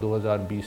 2020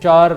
4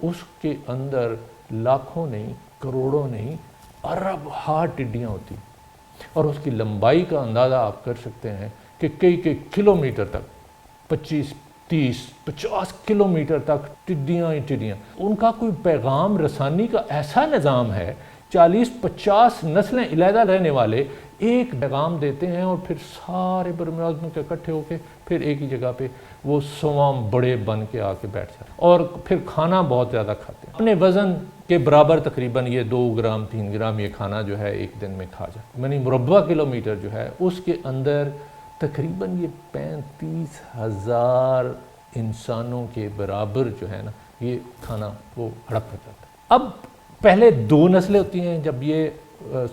اس کے اندر لاکھوں نہیں، کروڑوں نہیں، ارب ہا ٹڈیاں ہوتی ہیں، اور اس کی لمبائی کا اندازہ آپ کر سکتے ہیں کہ کئی کلومیٹر تک، 25-30-50 کلومیٹر تک ٹڈیاں ہی ٹڈیاں. ان کا کوئی پیغام رسانی کا ایسا نظام ہے، 40-50 نسلیں علیحدہ رہنے والے ایک پیغام دیتے ہیں، اور پھر سارے برملازموں کے اکٹھے ہو کے پھر ایک ہی جگہ پہ وہ سوام بڑے بن کے آ کے بیٹھ جاتے ہیں، اور پھر کھانا بہت زیادہ کھاتے ہیں. اپنے وزن کے برابر تقریباً یہ 2 گرام 3 گرام یہ کھانا جو ہے ایک دن میں کھا جاتا ہے. یعنی مربع کلومیٹر جو ہے اس کے اندر تقریباً یہ 35,000 انسانوں کے برابر جو ہے نا یہ کھانا وہ ہڑپ کر جاتا ہے. اب پہلے 2 نسلیں ہوتی ہیں جب یہ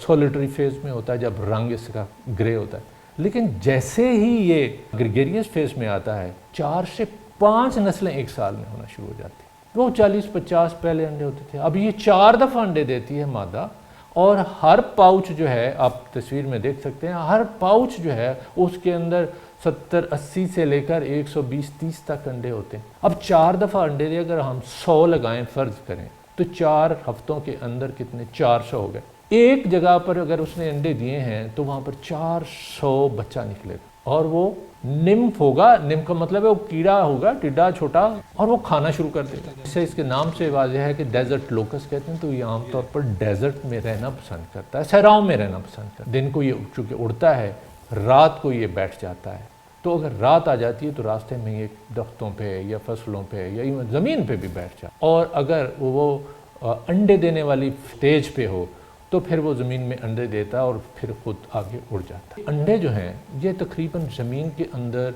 سولیٹری فیز میں ہوتا ہے، جب رنگ اس کا گرے ہوتا ہے، لیکن جیسے ہی یہ گریگیریس فیز میں آتا ہے 4 سے 5 نسلیں ایک سال میں ہونا شروع ہو جاتی ہیں. وہ 40-50 پہلے انڈے ہوتے تھے، اب یہ 4 دفعہ انڈے دیتی ہے مادہ، اور ہر پاؤچ جو ہے آپ تصویر میں دیکھ سکتے ہیں، ہر پاؤچ جو ہے اس کے اندر 70-80 سے لے کر 120-30 تک انڈے ہوتے ہیں. اب 4 دفعہ انڈے دے، اگر ہم 100 لگائیں فرض کریں تو 4 ہفتوں کے اندر کتنے 400 ہو گئے. ایک جگہ پر اگر اس نے انڈے دیے ہیں تو وہاں پر 400 بچہ نکلے گا، اور وہ نمف ہوگا. نمف کا مطلب ہے وہ کیڑا ہوگا، ٹڈا چھوٹا، اور وہ کھانا شروع کر دے گا. اس سے اس کے نام سے واضح ہے کہ ڈیزرٹ لوکس کہتے ہیں. تو یہ عام طور پر ڈیزرٹ میں رہنا پسند کرتا ہے، صحراؤں میں رہنا پسند کرتا ہے. دن کو یہ چونکہ اڑتا ہے، رات کو یہ بیٹھ جاتا ہے. تو اگر رات آ جاتی ہے تو راستے میں یہ درختوں پہ یا فصلوں پہ یا زمین پہ بھی بیٹھ جاتا ہے. اور اگر وہ انڈے دینے والی سٹیج پہ ہو تو پھر وہ زمین میں انڈے دیتا ہے اور پھر خود آگے اڑ جاتا ہے. انڈے جو ہیں یہ تقریباً زمین کے اندر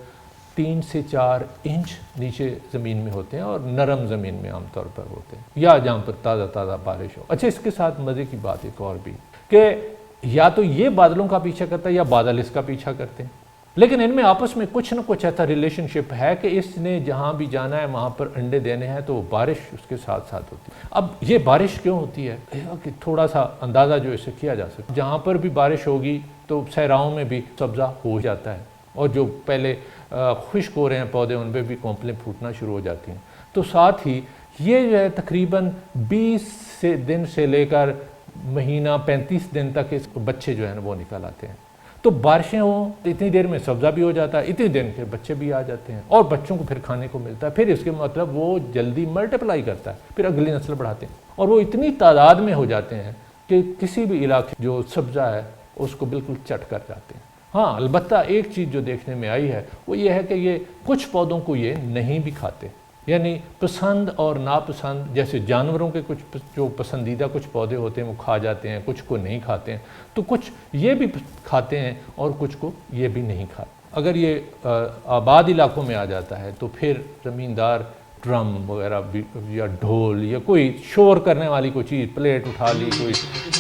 3 سے 4 انچ نیچے زمین میں ہوتے ہیں، اور نرم زمین میں عام طور پر ہوتے ہیں، یا جہاں پر تازہ بارش ہو. اچھا، اس کے ساتھ مزے کی بات ایک اور بھی کہ یا تو یہ بادلوں کا پیچھا کرتا ہے یا بادل اس کا پیچھا کرتے ہیں، لیکن ان میں آپس میں کچھ نہ کچھ ایسا ریلیشن شپ ہے کہ اس نے جہاں بھی جانا ہے وہاں پر انڈے دینے ہیں، تو وہ بارش اس کے ساتھ ساتھ ہوتی ہے. اب یہ بارش کیوں ہوتی ہے کہ تھوڑا سا اندازہ جو اسے کیا جا سکتا ہے. جہاں پر بھی بارش ہوگی تو صحراؤں میں بھی سبزہ ہو جاتا ہے، اور جو پہلے خشک ہو رہے ہیں پودے ان پہ بھی کونپلیں پھوٹنا شروع ہو جاتی ہیں. تو ساتھ ہی یہ جو ہے تقریباً 20 دن سے لے کر مہینہ 35 دن تک اس بچے جو ہیں وہ نکل آتے ہیں. تو بارشیں ہوں اتنی دیر میں سبزہ بھی ہو جاتا ہے، اتنی دیر میں بچے بھی آ جاتے ہیں، اور بچوں کو پھر کھانے کو ملتا ہے. پھر اس کے مطلب وہ جلدی ملٹیپلائی کرتا ہے، پھر اگلی نسل بڑھاتے ہیں، اور وہ اتنی تعداد میں ہو جاتے ہیں کہ کسی بھی علاقے جو سبزہ ہے اس کو بالکل چٹ کر جاتے ہیں. ہاں، البتہ ایک چیز جو دیکھنے میں آئی ہے وہ یہ ہے کہ یہ کچھ پودوں کو یہ نہیں بھی کھاتے. یعنی پسند اور ناپسند، جیسے جانوروں کے کچھ جو پسندیدہ کچھ پودے ہوتے ہیں وہ کھا جاتے ہیں، کچھ کو نہیں کھاتے ہیں، تو کچھ یہ بھی کھاتے ہیں اور کچھ کو یہ بھی نہیں کھاتے. اگر یہ آباد علاقوں میں آ جاتا ہے تو پھر زمیندار ڈرم وغیرہ یا ڈھول یا کوئی شور کرنے والی کوئی چیز، پلیٹ اٹھا لی، کوئی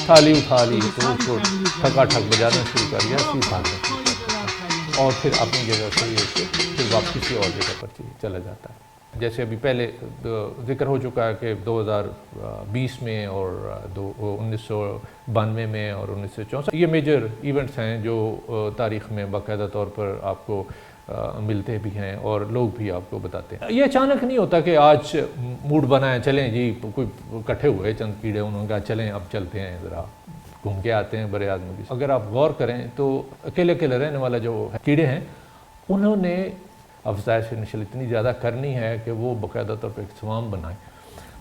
تھالی اٹھا لی، تو اس کو ٹھکا ٹھک بجانا شروع کر دیا، بھاگنا شروع کر دیا، اور پھر اپنی جگہ سے یہ پھر واپس کسی اور جگہ پر چلا جاتا ہے. جیسے ابھی پہلے ذکر ہو چکا ہے کہ 2020 میں اور 1992 میں اور 1964 یہ میجر ایونٹس ہیں جو تاریخ میں باقاعدہ طور پر آپ کو ملتے بھی ہیں اور لوگ بھی آپ کو بتاتے ہیں. یہ اچانک نہیں ہوتا کہ آج موڈ بنا ہے چلیں جی کوئی اکٹھے ہوئے چند کیڑے، انہوں نے کہا چلیں اب چلتے ہیں ذرا گھوم کے آتے ہیں بر اعظم کی. اگر آپ غور کریں تو اکیلے رہنے والا جو کیڑے ہیں انہوں نے افزائش نسل اتنی زیادہ کرنی ہے کہ وہ باقاعدہ طور پر ایک سوام بنائیں.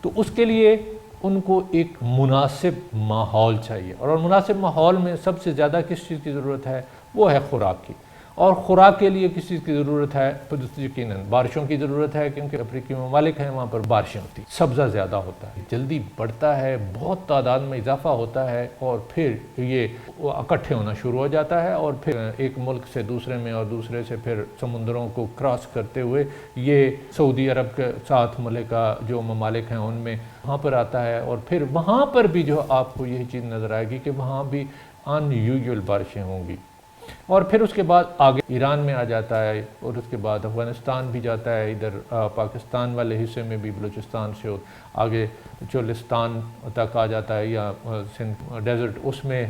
تو اس کے لیے ان کو ایک مناسب ماحول چاہیے، اور مناسب ماحول میں سب سے زیادہ کس چیز کی ضرورت ہے؟ وہ ہے خوراک کی. اور خوراک کے لیے کس چیز کی ضرورت ہے؟ یقیناً بارشوں کی ضرورت ہے، کیونکہ افریقی ممالک ہیں وہاں پر بارشیں ہوتی، سبزہ زیادہ ہوتا ہے، جلدی بڑھتا ہے، بہت تعداد میں اضافہ ہوتا ہے، اور پھر یہ اکٹھے ہونا شروع ہو جاتا ہے، اور پھر ایک ملک سے دوسرے میں اور دوسرے سے پھر سمندروں کو کراس کرتے ہوئے یہ سعودی عرب کے ساتھ ملکہ جو ممالک ہیں ان میں وہاں پر آتا ہے. اور پھر وہاں پر بھی جو آپ کو یہی چیز نظر آئے گی کہ وہاں بھی ان یوزول بارشیں ہوں گی. اور پھر اس کے بعد آگے ایران میں آ جاتا ہے، اور اس کے بعد افغانستان بھی جاتا ہے، ادھر پاکستان والے حصے میں بھی بلوچستان سے آگے چولستان تک آ جاتا ہے یا سندھ ڈیزرٹ اس میں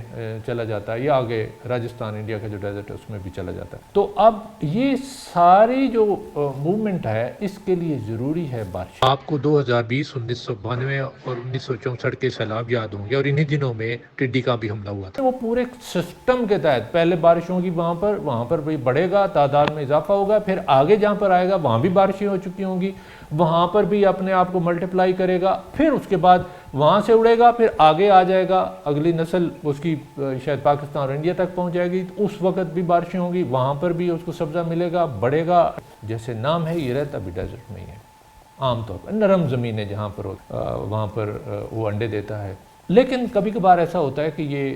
چلا جاتا ہے، یا آگے راجستھان انڈیا کا جو ڈیزرٹ ہے اس میں بھی چلا جاتا ہے۔ تو اب یہ ساری جو موومنٹ ہے اس کے لیے ضروری ہے بارش۔ آپ کو 2020، 1992 اور 1964 کے سیلاب یاد ہوں گے، اور انہی دنوں میں ٹڈی کا بھی حملہ ہوا تھا۔ وہ پورے سسٹم کے تحت پہلے بارش ہوگی وہاں پر بھی بڑھے گا، تعداد میں اضافہ ہوگا، پھر آگے جہاں پر آئے گا وہاں بھی بارشیں ہو چکی ہوں گی، وہاں پر بھی اپنے آپ کو ملٹیپلائی کرے گا، پھر اس کے بعد وہاں سے اڑے گا، پھر آگے آ جائے گا، اگلی نسل اس کی شاید پاکستان اور انڈیا تک پہنچ جائے گی، تو اس وقت بھی بارشیں ہوں گی، وہاں پر بھی اس کو سبزہ ملے گا، بڑھے گا۔ جیسے نام ہے یہ رہتا بھی ڈیزرٹ میں ہی ہے، عام طور پر نرم زمینیں جہاں پر وہاں پر وہ انڈے دیتا ہے۔ لیکن کبھی کبھار ایسا ہوتا ہے کہ یہ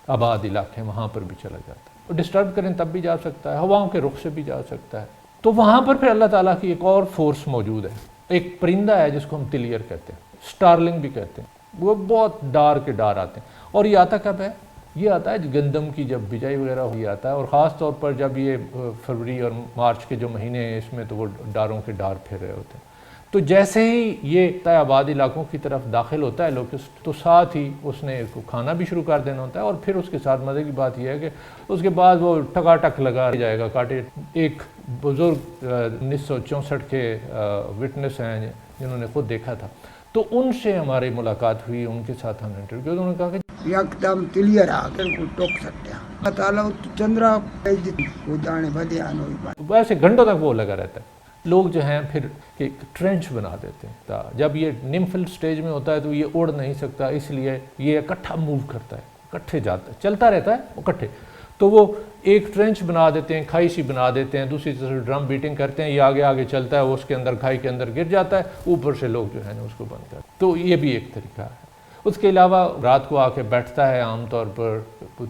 آباد علاقے ہیں، وہاں پر بھی چلا جاتا ہے، ڈسٹرب کریں تب بھی جا سکتا ہے، ہواؤں کے رخ سے بھی جا سکتا ہے۔ تو وہاں پر پھر اللہ تعالیٰ کی ایک اور فورس موجود ہے، ایک پرندہ ہے جس کو ہم تلیر کہتے ہیں، سٹارلنگ بھی کہتے ہیں، وہ بہت ڈار کے ڈار آتے ہیں، اور یہ آتا کب ہے؟ یہ آتا ہے گندم کی جب بجائی وغیرہ ہوئی آتا ہے، اور خاص طور پر جب یہ فروری اور مارچ کے جو مہینے ہیں اس میں تو وہ ڈاروں کے ڈار پھر رہے ہوتے ہیں۔ تو جیسے ہی یہ آباد علاقوں کی طرف داخل ہوتا ہے لوکسٹ، تو ساتھ ہی اس نے اس کو کھانا بھی شروع کر دینا ہوتا ہے، اور پھر اس کے ساتھ مزے کی بات یہ ہے کہ اس کے بعد وہ ٹکاٹک لگا جائے گا کاٹے۔ ایک بزرگ 1964 کے وٹنس ہیں جنہوں نے خود دیکھا تھا، تو ان سے ہماری ملاقات ہوئی، ان کے ساتھ ہم نے انٹرویو کیا، انہوں نے کہا کہ یکدم تلیر آ کر کو ٹوک سکتے ہیں اللہ تعالیٰ چندرا وہ جانے بدے آنوئی بات ویسے گھنٹوں تک وہ لگا رہتا ہے۔ لوگ جو ہیں پھر ایک ٹرینچ بنا دیتے ہیں، جب یہ نمفل سٹیج میں ہوتا ہے تو یہ اڑ نہیں سکتا، اس لیے یہ اکٹھا موو کرتا ہے، اکٹھے جاتا ہے، چلتا رہتا ہے اکٹھے، تو وہ ایک ٹرینچ بنا دیتے ہیں، کھائی سی بنا دیتے ہیں، دوسری طرف ڈرم بیٹنگ کرتے ہیں، یہ آگے آگے چلتا ہے، وہ اس کے اندر کھائی کے اندر گر جاتا ہے، اوپر سے لوگ جو ہے نا اس کو بند کرتے ہیں۔ تو یہ بھی ایک طریقہ ہے۔ اس کے علاوہ رات کو آ کے بیٹھتا ہے عام طور پر،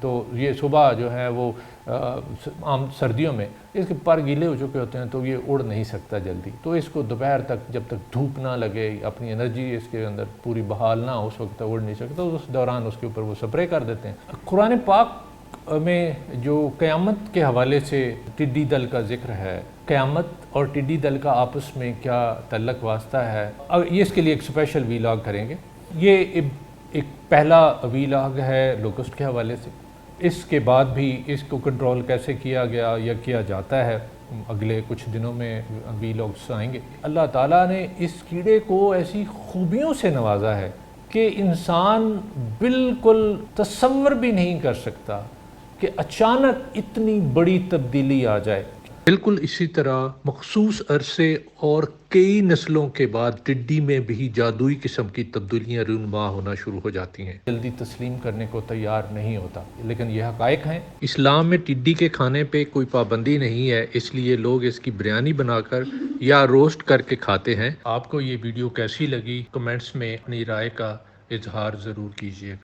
تو یہ صبح جو ہے وہ عام سردیوں میں اس کے پر گیلے ہو چکے ہوتے ہیں تو یہ اڑ نہیں سکتا جلدی، تو اس کو دوپہر تک جب تک دھوپ نہ لگے، اپنی انرجی اس کے اندر پوری بحال نہ ہو، اس وقت تک اڑ نہیں سکتا، اس دوران اس کے اوپر وہ سپرے کر دیتے ہیں۔ قرآن پاک میں جو قیامت کے حوالے سے ٹڈی دل کا ذکر ہے، قیامت اور ٹڈی دل کا آپس میں کیا تعلق واسطہ ہے، یہ اس کے لیے ایک اسپیشل ویلاگ کریں گے۔ یہ ایک پہلا ویلاگ ہے لوکسٹ کے حوالے سے، اس کے بعد بھی اس کو کنٹرول کیسے کیا گیا یا کیا جاتا ہے اگلے کچھ دنوں میں ویلاگس آئیں گے۔ اللہ تعالیٰ نے اس کیڑے کو ایسی خوبیوں سے نوازا ہے کہ انسان بالکل تصور بھی نہیں کر سکتا کہ اچانک اتنی بڑی تبدیلی آ جائے۔ بالکل اسی طرح مخصوص عرصے اور کئی نسلوں کے بعد ٹڈی میں بھی جادوئی قسم کی تبدیلیاں رونما ہونا شروع ہو جاتی ہیں۔ جلدی تسلیم کرنے کو تیار نہیں ہوتا، لیکن یہ حقائق ہیں۔ اسلام میں ٹڈی کے کھانے پہ کوئی پابندی نہیں ہے، اس لیے لوگ اس کی بریانی بنا کر یا روسٹ کر کے کھاتے ہیں۔ آپ کو یہ ویڈیو کیسی لگی؟ کمنٹس میں اپنی رائے کا اظہار ضرور کیجیے۔